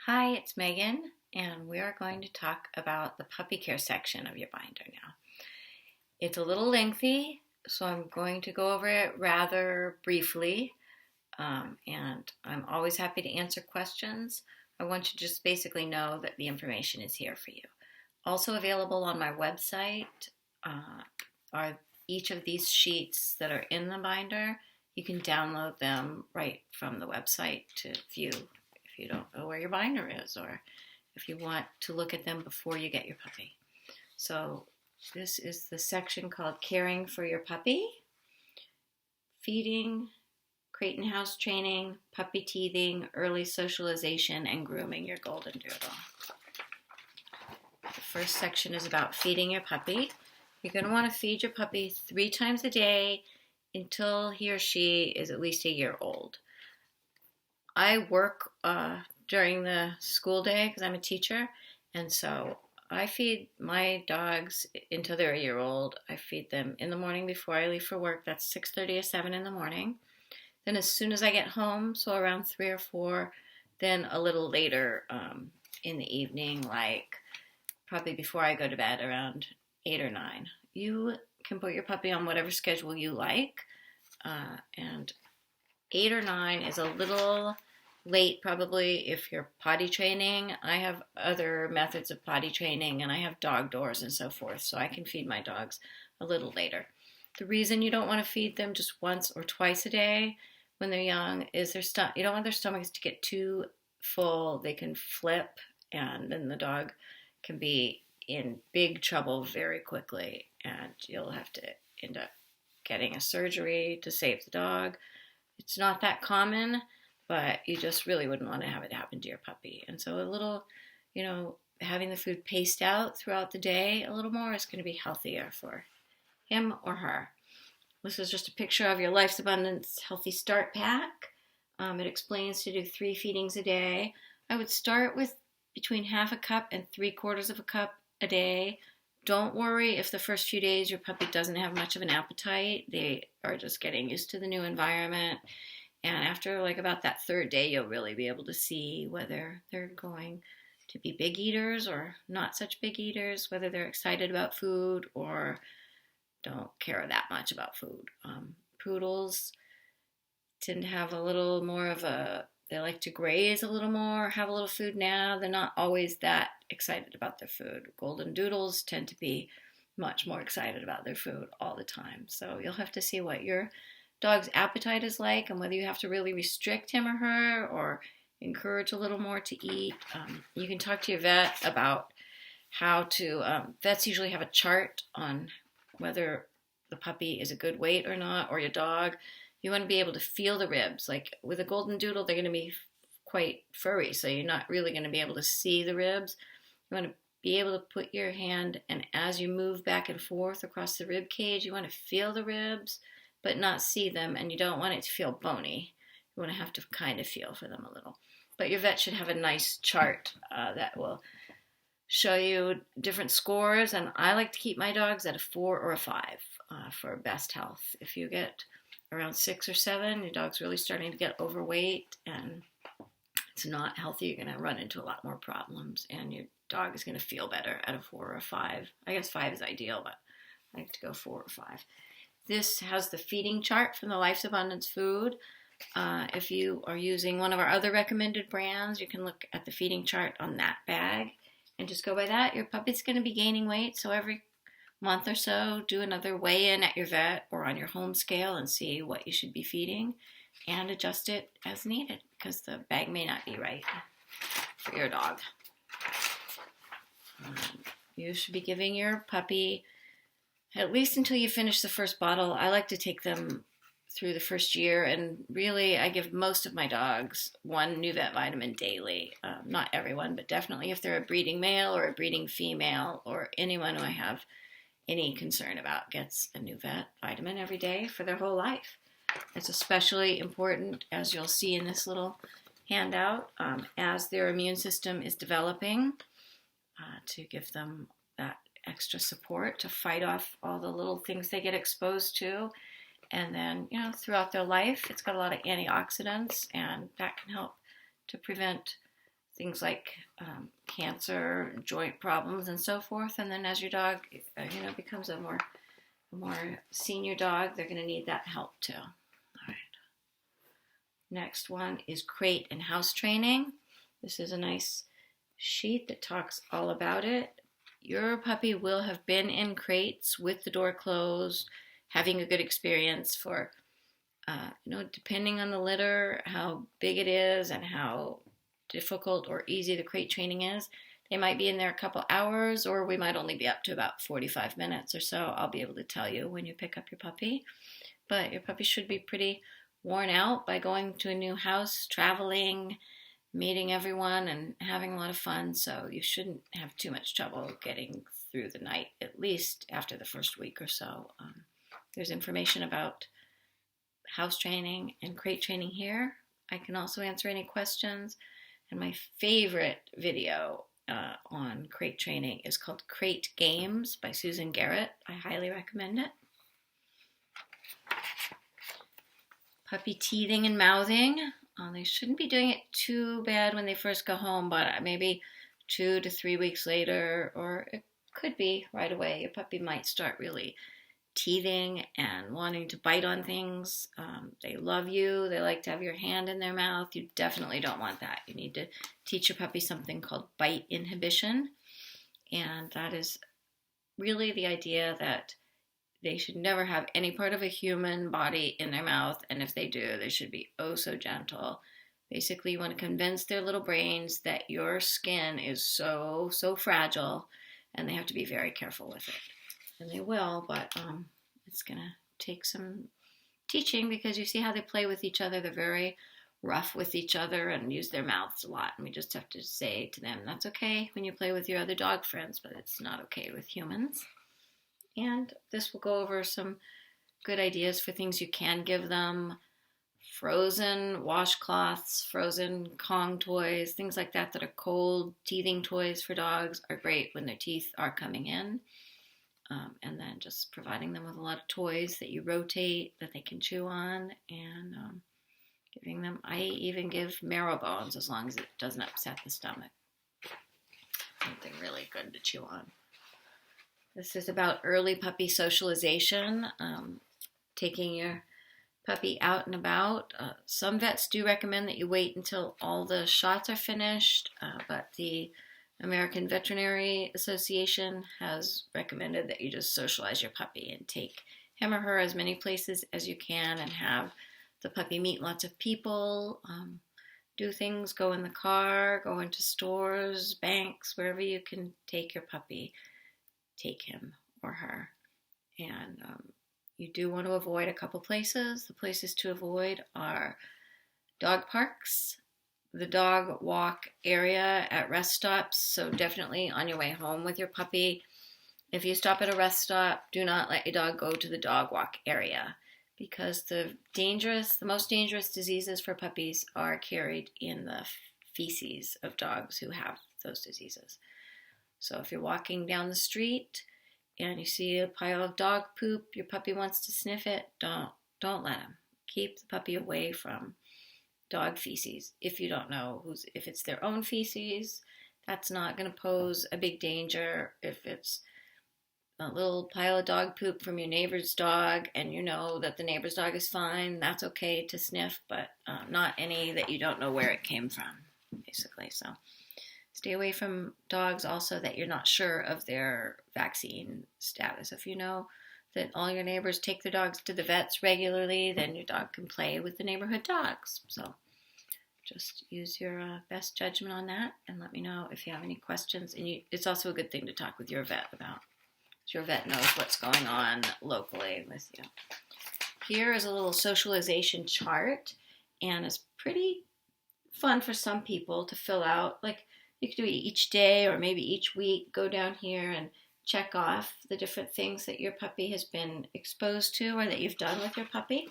Hi, it's Megan, and we are going to talk about the puppy care section of your binder now. It's a little lengthy, so I'm going to go over it rather briefly, and I'm always happy to answer questions. I want you to just basically know that the information is here for you. Also available on my website are each of these sheets that are in the binder. You can download them right from the website to view if you don't know where your binder is or if you want to look at them before you get your puppy. So this is the section called Caring for Your Puppy, Feeding, crate and house training, puppy teething, early socialization, and grooming your golden doodle. The first section is about feeding your puppy. You're going to want to feed your puppy 3 times a day until he or she is at least a year old. I work during the school day because I'm a teacher, and so I feed my dogs until they're a year old. I feed them in the morning before I leave for work. That's 6:30 or 7 in the morning. Then as soon as I get home, so around 3 or 4, then a little later in the evening, like probably before I go to bed around 8 or 9. You can put your puppy on whatever schedule you like, and 8 or 9 is a little late probably if you're potty training. I have other methods of potty training, and I have dog doors and so forth, so I can feed my dogs a little later. The reason you don't want to feed them just once or twice a day when they're young is you don't want their stomachs to get too full. They can flip, and then the dog can be in big trouble very quickly, and you'll have to end up getting a surgery to save the dog. It's not that common, but you just really wouldn't want to have it happen to your puppy. And so a little, having the food paced out throughout the day a little more is going to be healthier for him or her. This is just a picture of your Life's Abundance Healthy Start Pack. It explains to do 3 feedings a day. I would start with between half a cup and 3/4 of a cup a day. Don't worry if the first few days your puppy doesn't have much of an appetite. They are just getting used to the new environment. And after about that 3rd day, you'll really be able to see whether they're going to be big eaters or not such big eaters, whether they're excited about food or don't care that much about food. Poodles tend to have a little more they like to graze a little more, have a little food now. They're not always that excited about their food. Golden doodles tend to be much more excited about their food all the time. So you'll have to see what your dog's appetite is like and whether you have to really restrict him or her or encourage a little more to eat. You can talk to your vet about how to, vets usually have a chart on whether the puppy is a good weight or not, or your dog. You want to be able to feel the ribs. Like with a golden doodle, they're going to be quite furry, so you're not really going to be able to see the ribs. You want to be able to put your hand, and as you move back and forth across the rib cage, you want to feel the ribs, but not see them, and you don't want it to feel bony. You want to have to kind of feel for them a little. But your vet should have a nice chart that will show you different scores, and I like to keep my dogs at a 4 or a 5 for best health. If you get around 6 or 7, your dog's really starting to get overweight and it's not healthy, you're going to run into a lot more problems, and your dog is going to feel better at a 4 or a 5. I guess 5 is ideal, but I like to go 4 or 5. This has the feeding chart from the Life's Abundance food. If you are using one of our other recommended brands, you can look at the feeding chart on that bag and just go by that. Your puppy's going to be gaining weight, so every month or so, do another weigh-in at your vet or on your home scale and see what you should be feeding and adjust it as needed because the bag may not be right for your dog. You should be giving your puppy at least until you finish the first bottle. I like to take them through the first year, and really I give most of my dogs 1 new vet vitamin daily. Not everyone, but definitely if they're a breeding male or a breeding female or anyone who I have any concern about gets a new vet vitamin every day for their whole life. It's especially important, as you'll see in this little handout, as their immune system is developing, to give them that extra support to fight off all the little things they get exposed to. And then, throughout their life, it's got a lot of antioxidants, and that can help to prevent things like cancer, joint problems, and so forth. And then as your dog, becomes a more senior dog, they're going to need that help too. All right. Next one is crate and house training. This is a nice sheet that talks all about it. Your puppy will have been in crates with the door closed, having a good experience for, depending on the litter, how big it is and how difficult or easy the crate training is. They might be in there a couple hours, or we might only be up to about 45 minutes or so. I'll be able to tell you when you pick up your puppy. But your puppy should be pretty worn out by going to a new house, traveling, meeting everyone, and having a lot of fun. So you shouldn't have too much trouble getting through the night, at least after the first week or so. There's information about house training and crate training here. I can also answer any questions. And my favorite video on crate training is called Crate Games by Susan Garrett. I highly recommend it. Puppy teething and mouthing. They shouldn't be doing it too bad when they first go home, but maybe 2 to 3 weeks later, or it could be right away. Your puppy might start really teething and wanting to bite on things. They love you. They like to have your hand in their mouth. You definitely don't want that. You need to teach your puppy something called bite inhibition. And that is really the idea that they should never have any part of a human body in their mouth. And if they do, they should be oh so gentle. Basically, you want to convince their little brains that your skin is so, so fragile, and they have to be very careful with it. And they will, but it's going to take some teaching, because you see how they play with each other. They're very rough with each other and use their mouths a lot. And we just have to say to them, that's okay when you play with your other dog friends, but it's not okay with humans. And this will go over some good ideas for things you can give them. Frozen washcloths, frozen Kong toys, things like that that are cold teething toys for dogs are great when their teeth are coming in. And then just providing them with a lot of toys that you rotate, that they can chew on, and giving them, I even give marrow bones as long as it doesn't upset the stomach. Something really good to chew on. This is about early puppy socialization, taking your puppy out and about. Some vets do recommend that you wait until all the shots are finished, but the American Veterinary Association has recommended that you just socialize your puppy and take him or her as many places as you can and have the puppy meet lots of people, do things, go in the car, go into stores, banks, wherever you can take your puppy, take him or her. And you do want to avoid a couple places. The places to avoid are dog parks, the dog walk area at rest stops. So definitely on your way home with your puppy, if you stop at a rest stop, do not let your dog go to the dog walk area, because the most dangerous diseases for puppies are carried in the feces of dogs who have those diseases. So if you're walking down the street and you see a pile of dog poop, your puppy wants to sniff it, don't let him. Keep the puppy away from dog feces. If you don't know if it's their own feces, that's not going to pose a big danger. If it's a little pile of dog poop from your neighbor's dog and you know that the neighbor's dog is fine, that's okay to sniff, but not any that you don't know where it came from, basically. So stay away from dogs also that you're not sure of their vaccine status. If you know that all your neighbors take their dogs to the vets regularly, then your dog can play with the neighborhood dogs. So just use your best judgment on that, and let me know if you have any questions. And it's also a good thing to talk with your vet about, so your vet knows what's going on locally with you. Here is a little socialization chart, and it's pretty fun for some people to fill out. Like, you could do it each day or maybe each week. Go down here and check off the different things that your puppy has been exposed to or that you've done with your puppy.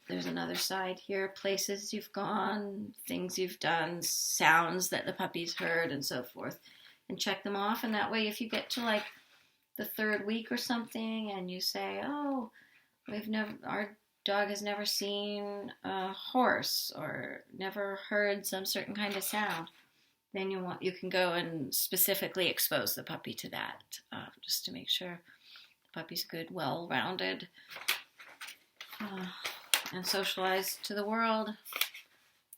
There's another side here, places you've gone, things you've done, sounds that the puppy's heard, and so forth. And check them off, and that way if you get to like the third week or something and you say, oh, our dog has never seen a horse or never heard some certain kind of sound, then you can go and specifically expose the puppy to that, just to make sure the puppy's good, well-rounded, and socialized to the world.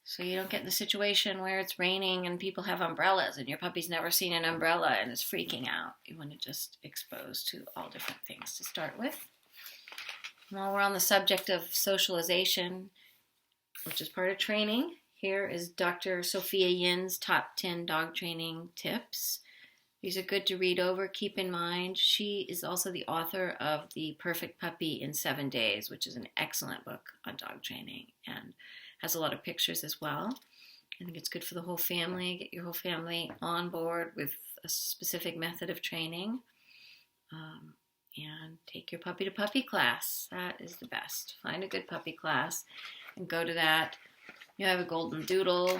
So you don't get in the situation where it's raining and people have umbrellas and your puppy's never seen an umbrella and is freaking out. You want to just expose to all different things to start with. While we're on the subject of socialization, which is part of training, here is Dr. Sophia Yin's top 10 dog training tips. These are good to read over. Keep in mind, she is also the author of The Perfect Puppy in 7 Days, which is an excellent book on dog training and has a lot of pictures as well. I think it's good for the whole family. Get your whole family on board with a specific method of training. And take your puppy to puppy class. That is the best. Find a good puppy class and go to that. You have a golden doodle.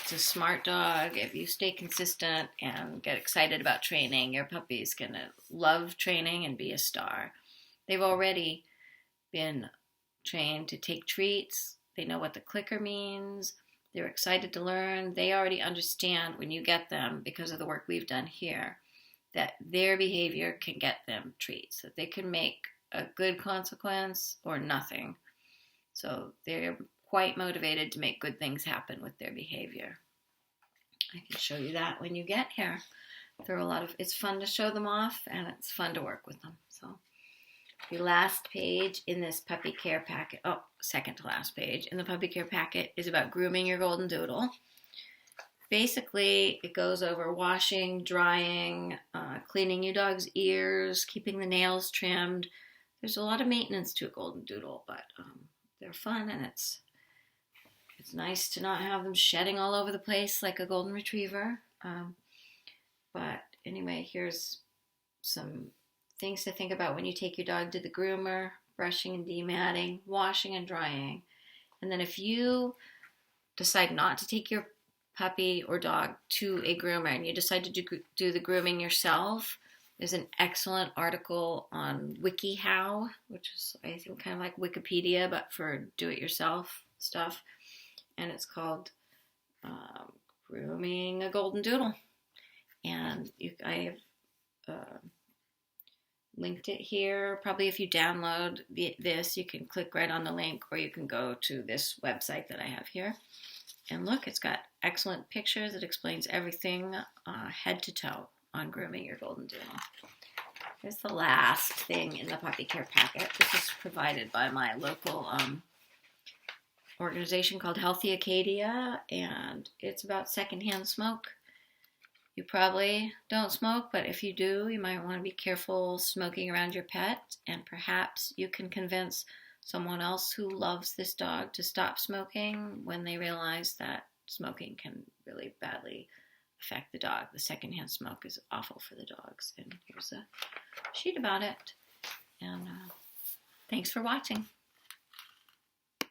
It's a smart dog. If you stay consistent and get excited about training, your puppy's going to love training and be a star. They've already been trained to take treats. They know what the clicker means. They're excited to learn. They already understand when you get them, because of the work we've done here, that their behavior can get them treats, that they can make a good consequence or nothing. So they're quite motivated to make good things happen with their behavior. I can show you that when you get here. It's fun to show them off and it's fun to work with them. So the last page in this puppy care packet, second to last page in the puppy care packet is about grooming your golden doodle. Basically, it goes over washing, drying, cleaning your dog's ears, keeping the nails trimmed. There's a lot of maintenance to a golden doodle, but they're fun, and it's nice to not have them shedding all over the place like a golden retriever. But anyway, here's some things to think about when you take your dog to the groomer: brushing and dematting, washing and drying. And then if you decide not to take your puppy or dog to a groomer and you decide to do the grooming yourself, there's an excellent article on WikiHow, which is, I think, kind of like Wikipedia, but for do-it-yourself stuff. And it's called Grooming a Golden Doodle. And I have linked it here. Probably if you download this, you can click right on the link, or you can go to this website that I have here. And look, it's got excellent pictures. It explains everything head to toe on grooming your golden doodle. Here's the last thing in the puppy care packet. This is provided by my local organization called Healthy Acadia, and it's about secondhand smoke. You probably don't smoke, but if you do, you might want to be careful smoking around your pet, and perhaps you can convince someone else who loves this dog to stop smoking when they realize that smoking can really badly affect the dog. The secondhand smoke is awful for the dogs. And here's a sheet about it. And thanks for watching.